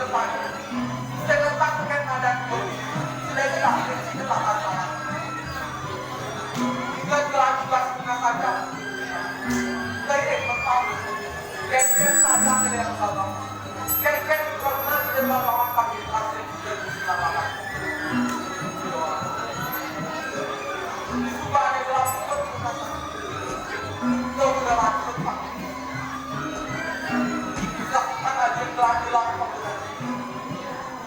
depan. Saya letakkan badanku. Sudah jelas kunci ketaatan tangan. Ingat jelas-jelas mengatakan. Saya bertahu. Ken-ken sadar dengan sabang. Ken-ken karena dia lawan kami asli dan silakan. Supaya gelap pun mengatakan. Kau sudah langsung pak. Saksikan aja telah dilakukan.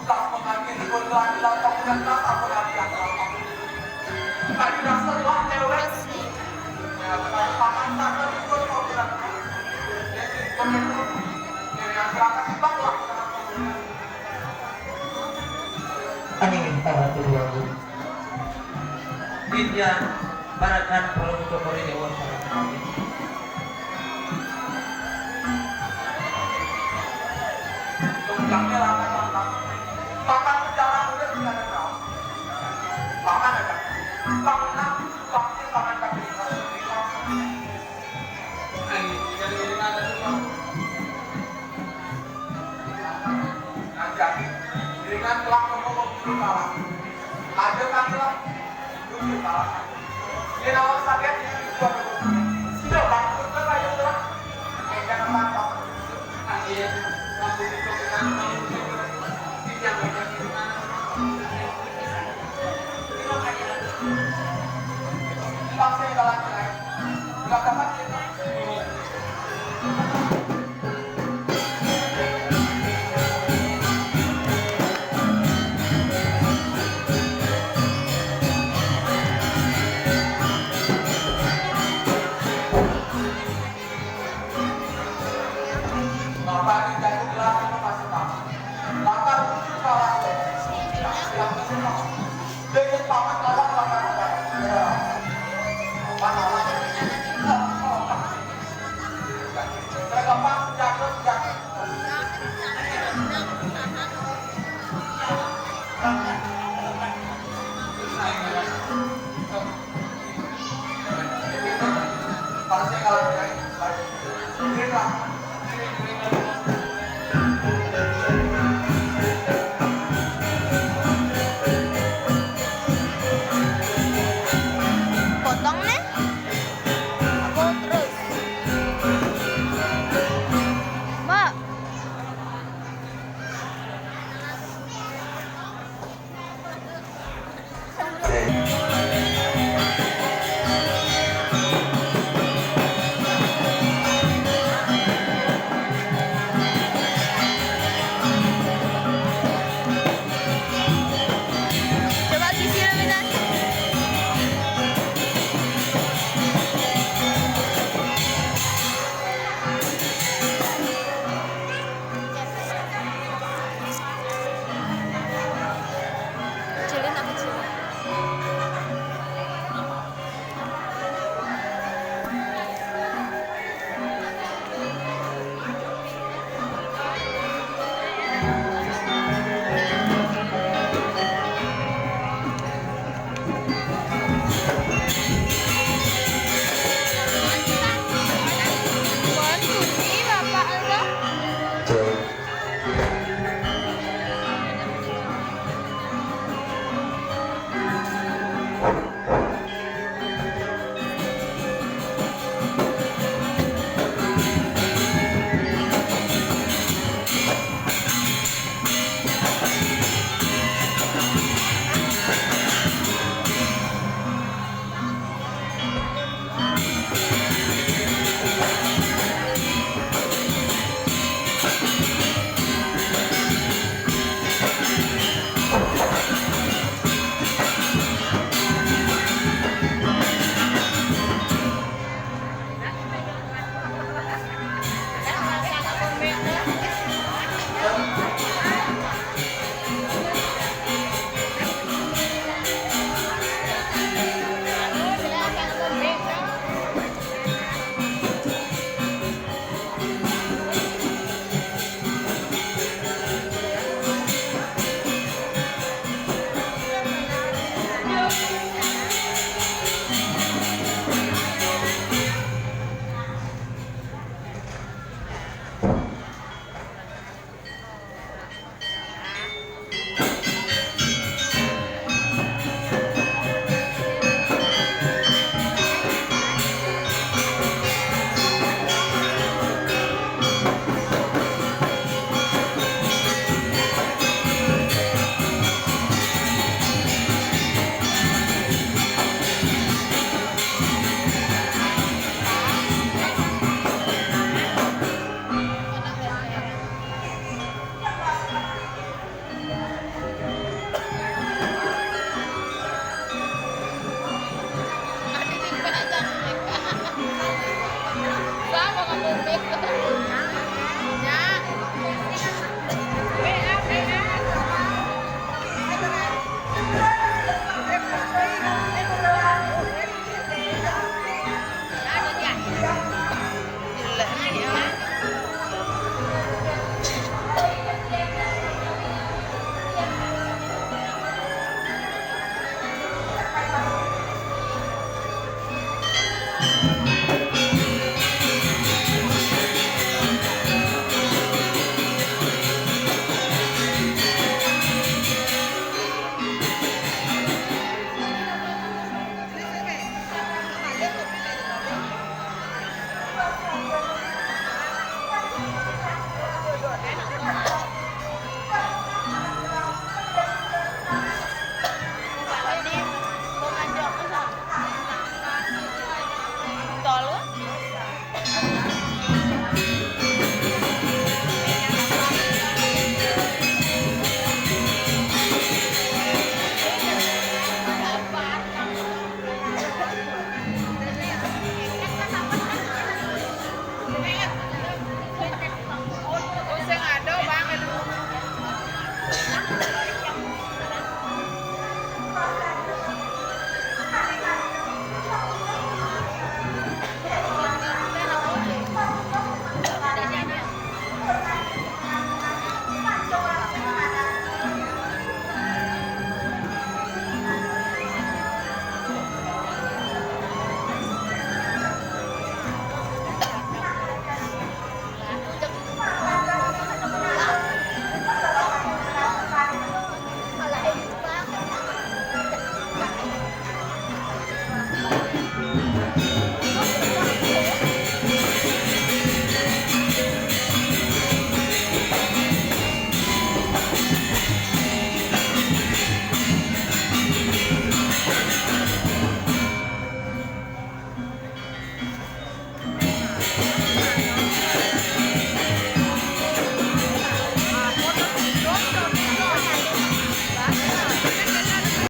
Tak mengakhiri pun telah dilakukan dan tak pun ada yang terlalu. Tadi dasar lah cewek. Paman tak terikut kau bilang. Yang berangkat si bang lah. Angin para tujuan Widya barakan kalau untuk ini wawancara kami. Tunggannya lama-lama. Paman berjalan udah tidak ada kau. Paman ada. Paman pasti paman tak bisa. Jadi ada tuh. Jadi dengan telah ngomong dulu kalah. Ada kan telah dulu kalah. Ini awal sakit buat sudah bangun kan aja telah. Jangan lupa. Angin, lampu itu kita